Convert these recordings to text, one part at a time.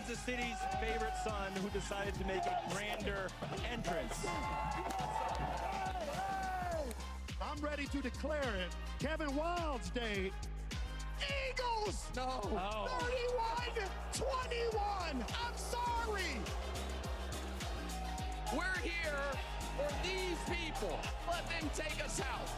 Kansas City's favorite son who decided to make a grander entrance. I'm ready to declare it Kevin Wild's Day. Eagles! No. Oh. 31-21. I'm sorry. We're here for these people. Let them take us out.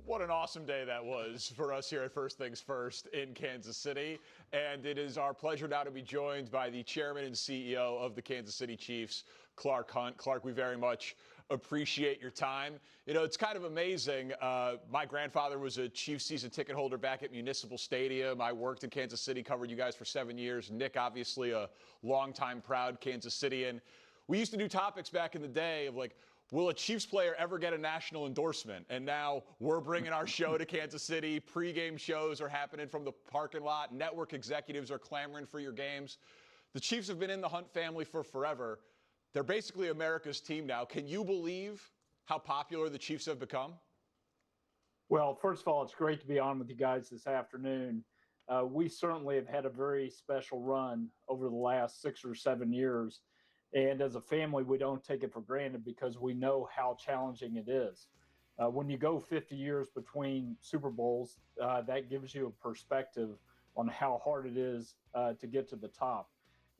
What an awesome day that was for us here at First Things First in Kansas City. And it is our pleasure now to be joined by the chairman and CEO of the Kansas City Chiefs, Clark Hunt. Clark, we very much appreciate your time. You know, it's kind of amazing. My grandfather was a Chiefs season ticket holder back at Municipal Stadium. I worked in Kansas City, covered you guys for 7 years. Nick, obviously a longtime proud Kansas Cityan. We used to do topics back in the day of like, will a Chiefs player ever get a national endorsement? And now we're bringing our show to Kansas City. Pre-game shows are happening from the parking lot. Network executives are clamoring for your games. The Chiefs have been in the Hunt family for forever. They're basically America's team now. Can you believe how popular the Chiefs have become? Well, first of all, it's great to be on with you guys this afternoon. We certainly have had a very special run over the last 6 or 7 years. And as a family, we don't take it for granted because we know how challenging it is. When you go 50 years between Super Bowls, that gives you a perspective on how hard it is to get to the top.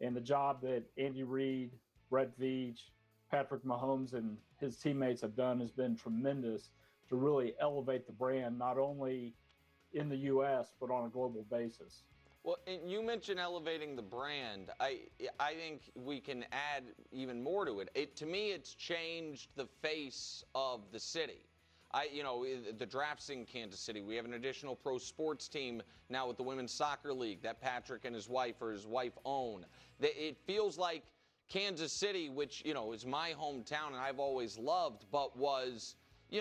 And the job that Andy Reid, Brett Veach, Patrick Mahomes, and his teammates have done has been tremendous to really elevate the brand, not only in the U.S., but on a global basis. Well, and you mentioned elevating the brand. I think we can add even more to it. To me, it's changed the face of the city. The draft's in Kansas City. We have an additional pro sports team now with the Women's Soccer League that Patrick and his wife own. It feels like Kansas City, which, is my hometown and I've always loved, but was, a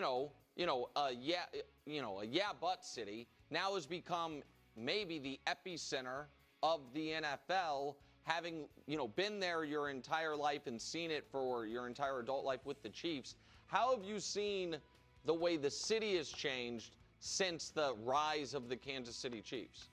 but city, now has become maybe the epicenter of the NFL, having, been there your entire life and seen it for your entire adult life with the Chiefs. How have you seen the way the city has changed since the rise of the Kansas City Chiefs?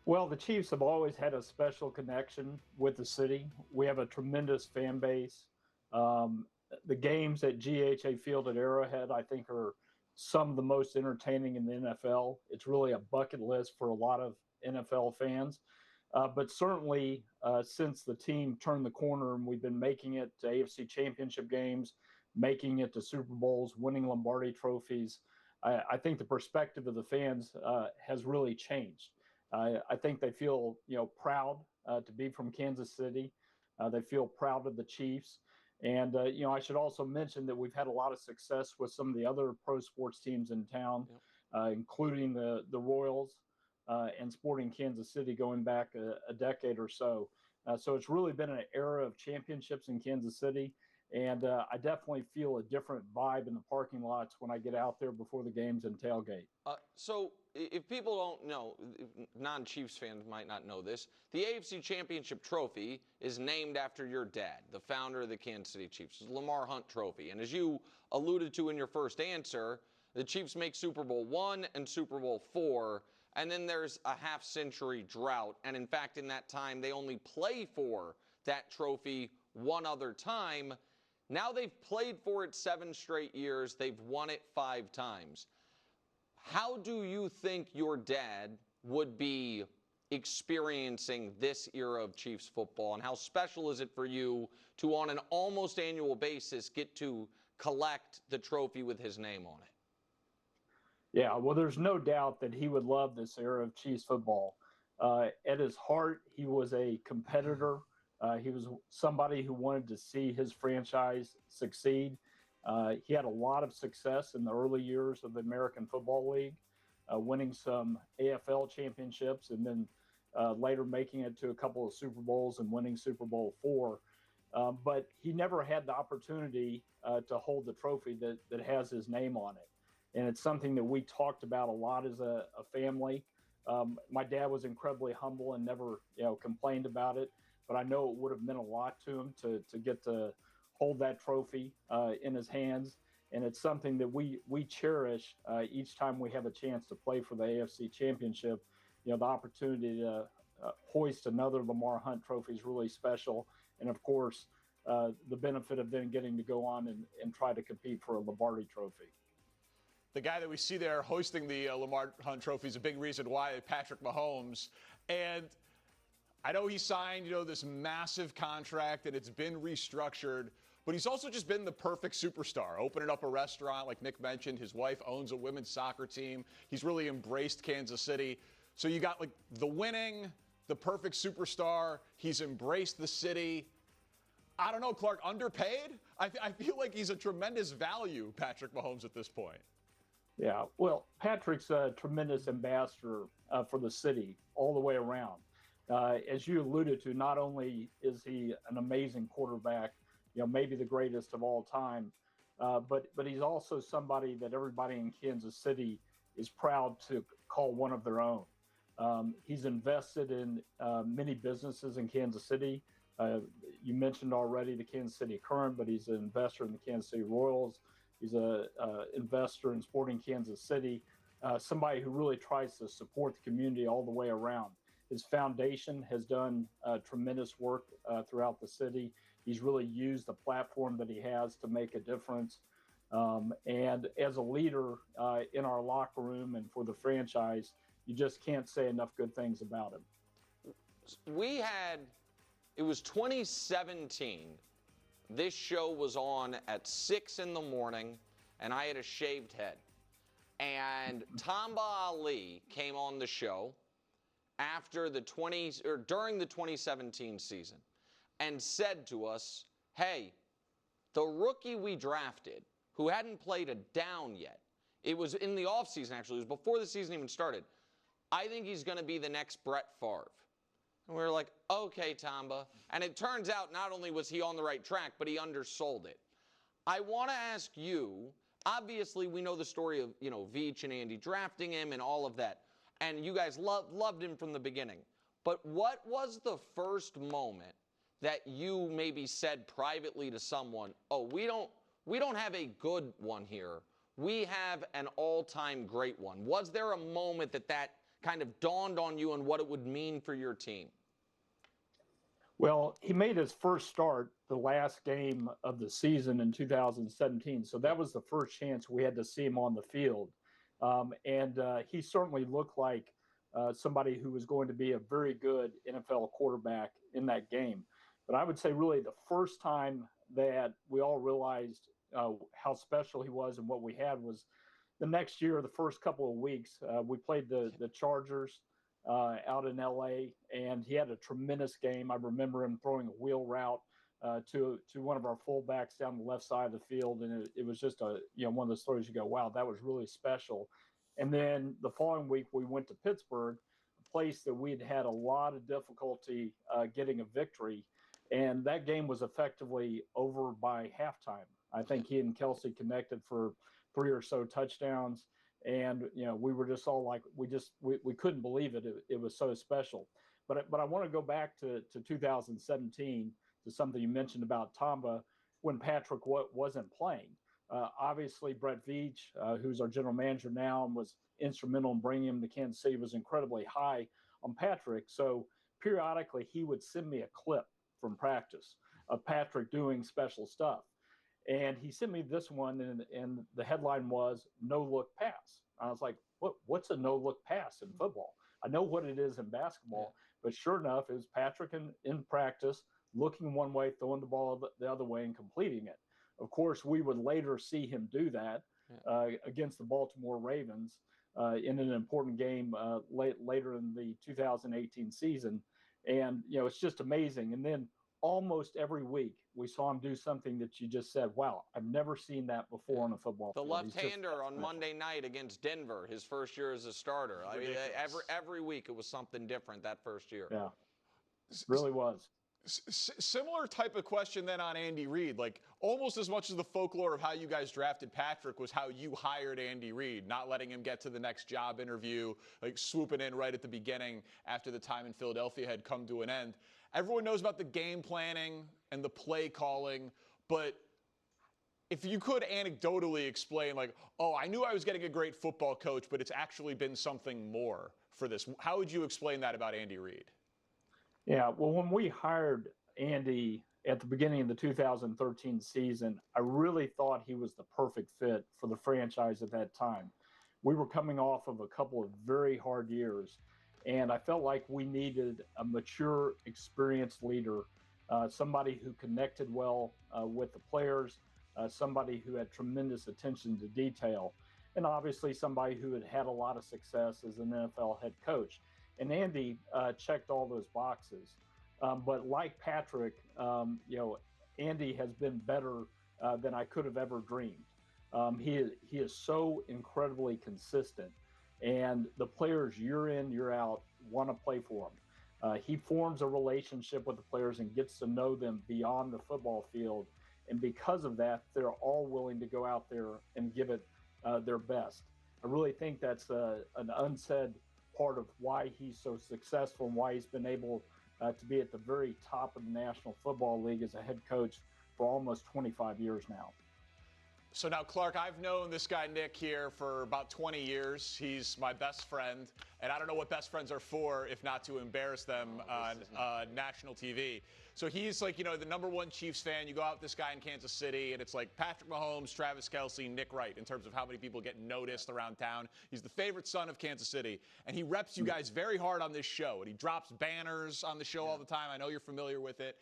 Well, the Chiefs have always had a special connection with the city. We have a tremendous fan base. The games at GHA Field at Arrowhead, I think, are some of the most entertaining in the NFL. It's really a bucket list for a lot of NFL fans. But certainly since the team turned the corner and we've been making it to AFC Championship games, making it to Super Bowls, winning Lombardi trophies, I think the perspective of the fans has really changed. I think they feel, proud to be from Kansas City. They feel proud of the Chiefs. And, I should also mention that we've had a lot of success with some of the other pro sports teams in town, including the Royals and Sporting Kansas City going back a decade or so. So it's really been an era of championships in Kansas City. And I definitely feel a different vibe in the parking lots when I get out there before the games and tailgate. So if people don't know, non-Chiefs fans might not know this, the AFC Championship Trophy is named after your dad, the founder of the Kansas City Chiefs. It's Lamar Hunt Trophy. And as you alluded to in your first answer, the Chiefs make Super Bowl I and Super Bowl IV, and then there's a half-century drought. And in fact, in that time, they only play for that trophy one other time. Now they've played for it 7 straight years. They've won it 5 times. How do you think your dad would be experiencing this era of Chiefs football, and how special is it for you to, on an almost annual basis, get to collect the trophy with his name on it? Yeah, well, there's no doubt that he would love this era of Chiefs football. At his heart, he was a competitor. He was somebody who wanted to see his franchise succeed. He had a lot of success in the early years of the American Football League, winning some AFL championships and then later making it to a couple of Super Bowls and winning Super Bowl IV. But he never had the opportunity to hold the trophy that has his name on it. And it's something that we talked about a lot as a family. My dad was incredibly humble and never, complained about it. But I know it would have meant a lot to him to get to hold that trophy in his hands. and it's something that we cherish each time we have a chance to play for the AFC Championship. You know, the opportunity to hoist another Lamar Hunt Trophy is really special, and of course, the benefit of then getting to go on and try to compete for a Lombardi Trophy. The guy that we see there hoisting the Lamar Hunt Trophy is a big reason why, Patrick Mahomes. And I know he signed, this massive contract, and it's been restructured, but he's also just been the perfect superstar, opening up a restaurant, like Nick mentioned. His wife owns a women's soccer team. He's really embraced Kansas City. So you got, like, the winning, the perfect superstar. He's embraced the city. I don't know, Clark, underpaid? I feel like he's a tremendous value, Patrick Mahomes, at this point. Yeah, well, Patrick's a tremendous ambassador for the city all the way around. As you alluded to, not only is he an amazing quarterback, maybe the greatest of all time, but he's also somebody that everybody in Kansas City is proud to call one of their own. He's invested in many businesses in Kansas City. You mentioned already the Kansas City Current, but he's an investor in the Kansas City Royals. He's an investor in Sporting Kansas City, somebody who really tries to support the community all the way around. His foundation has done tremendous work throughout the city. He's really used the platform that he has to make a difference. And as a leader in our locker room and for the franchise, you just can't say enough good things about him. It was 2017. This show was on at 6 in the morning, and I had a shaved head. And Tamba Ali came on the show during the 2017 season and said to us, hey, the rookie we drafted, who hadn't played a down yet, it was in the offseason, actually, it was before the season even started, I think he's going to be the next Brett Favre. And we were like, okay, Tamba. And it turns out not only was he on the right track, but he undersold it. I want to ask you, obviously we know the story of, Veach and Andy drafting him and all of that. And you guys loved him from the beginning. But what was the first moment that you maybe said privately to someone, oh, we don't have a good one here. We have an all-time great one. Was there a moment that kind of dawned on you and what it would mean for your team? Well, he made his first start the last game of the season in 2017. So that was the first chance we had to see him on the field. And he certainly looked like somebody who was going to be a very good NFL quarterback in that game. But I would say really the first time that we all realized how special he was and what we had was the next year, the first couple of weeks. We played the Chargers out in LA, and he had a tremendous game. I remember him throwing a wheel route to one of our fullbacks down the left side of the field, and it was just one of those stories you go, wow, that was really special. And then the following week we went to Pittsburgh, a place that we'd had a lot of difficulty getting a victory, and that game was effectively over by halftime. I think he and Kelsey connected for 3 or so touchdowns. And, we were just all like, we couldn't believe it. It was so special. But I want to go back to 2017, to something you mentioned about Tamba when Patrick wasn't playing. Obviously, Brett Veach, who's our general manager now and was instrumental in bringing him to Kansas City, was incredibly high on Patrick. So periodically he would send me a clip from practice of Patrick doing special stuff. And he sent me this one, and the headline was "No-Look Pass." I was like, what's a no-look pass in football? I know what it is in basketball, but sure enough, it was Patrick in practice, looking one way, throwing the ball the other way, and completing it. Of course, we would later see him do that against the Baltimore Ravens in an important game later in the 2018 season. And, it's just amazing. And then almost every week we saw him do something that you just said, wow, I've never seen that before on a football field. The left-hander on Monday night against Denver, his first year as a starter. I mean, every week it was something different that first year. Yeah, it really was. Similar type of question then on Andy Reid. Like, almost as much as the folklore of how you guys drafted Patrick was how you hired Andy Reid, not letting him get to the next job interview, like swooping in right at the beginning after the time in Philadelphia had come to an end. Everyone knows about the game planning and the play calling, but if you could anecdotally explain, like, oh, I knew I was getting a great football coach, but it's actually been something more for this. How would you explain that about Andy Reid? Yeah, well, when we hired Andy at the beginning of the 2013 season, I really thought he was the perfect fit for the franchise at that time. We were coming off of a couple of very hard years, and I felt like we needed a mature, experienced leader, somebody who connected well with the players, somebody who had tremendous attention to detail, and obviously somebody who had had a lot of success as an NFL head coach. And Andy checked all those boxes. But like Patrick, Andy has been better than I could have ever dreamed. He is so incredibly consistent, and the players year in, year out want to play for him. He forms a relationship with the players and gets to know them beyond the football field. And because of that, they're all willing to go out there and give it their best. I really think that's an unsaid part of why he's so successful and why he's been able to be at the very top of the National Football League as a head coach for almost 25 years now. So now, Clark, I've known this guy Nick here for about 20 years. He's my best friend, and I don't know what best friends are for if not to embarrass them on national TV. So he's like, the number one Chiefs fan. You go out with this guy in Kansas City, and it's like Patrick Mahomes, Travis Kelce, Nick Wright in terms of how many people get noticed around town. He's the favorite son of Kansas City, and he reps you guys very hard on this show, and he drops banners on the show all the time. I know you're familiar with it,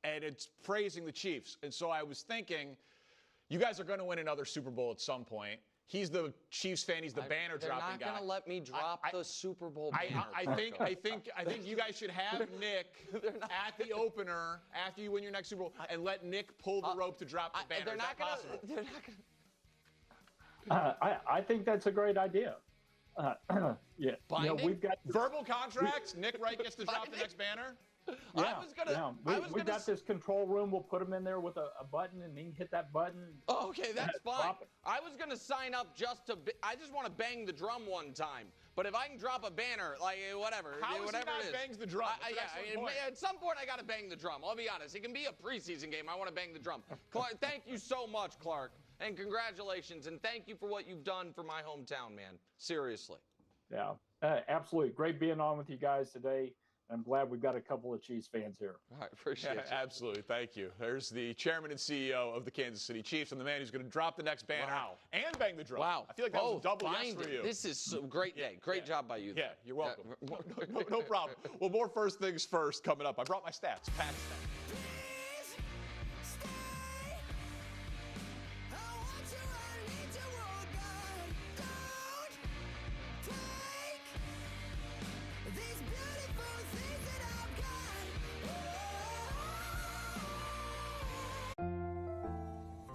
and it's praising the Chiefs. And so I was thinking, you guys are going to win another Super Bowl at some point. He's the Chiefs fan. He's the banner dropping guy. They're not going to let me drop the Super Bowl banner. I think you guys should have Nick at the opener after you win your next Super Bowl and let Nick pull the rope to drop the banner. They're Is not that possible? They're not going to. I think that's a great idea. Yeah, Binding? we've got Verbal contracts. Nick Wright gets to drop the next banner. Yeah, we got this control room. We'll put him in there with a button, and he can hit that button. Oh, okay, that's fine. I was going to sign up I just want to bang the drum one time. But if I can drop a banner, like whatever. How whatever is he not bangs the drum? At some point I got to bang the drum. I'll be honest. It can be a preseason game. I want to bang the drum. Clark, thank you so much, Clark. And congratulations. And thank you for what you've done for my hometown, man. Seriously. Yeah, absolutely. Great being on with you guys today. I'm glad we've got a couple of Chiefs fans here. All right, appreciate it. Absolutely. Thank you. There's the chairman and CEO of the Kansas City Chiefs and the man who's going to drop the next banner and bang the drum. Wow. I feel like that was a double yes for you. This is a great day. Great job by you. Yeah, you're welcome. No problem. Well, more first things first coming up. I brought my stats. Pat's stats.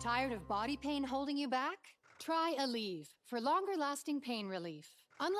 Tired of body pain holding you back? Try Aleve for longer-lasting pain relief. Unlike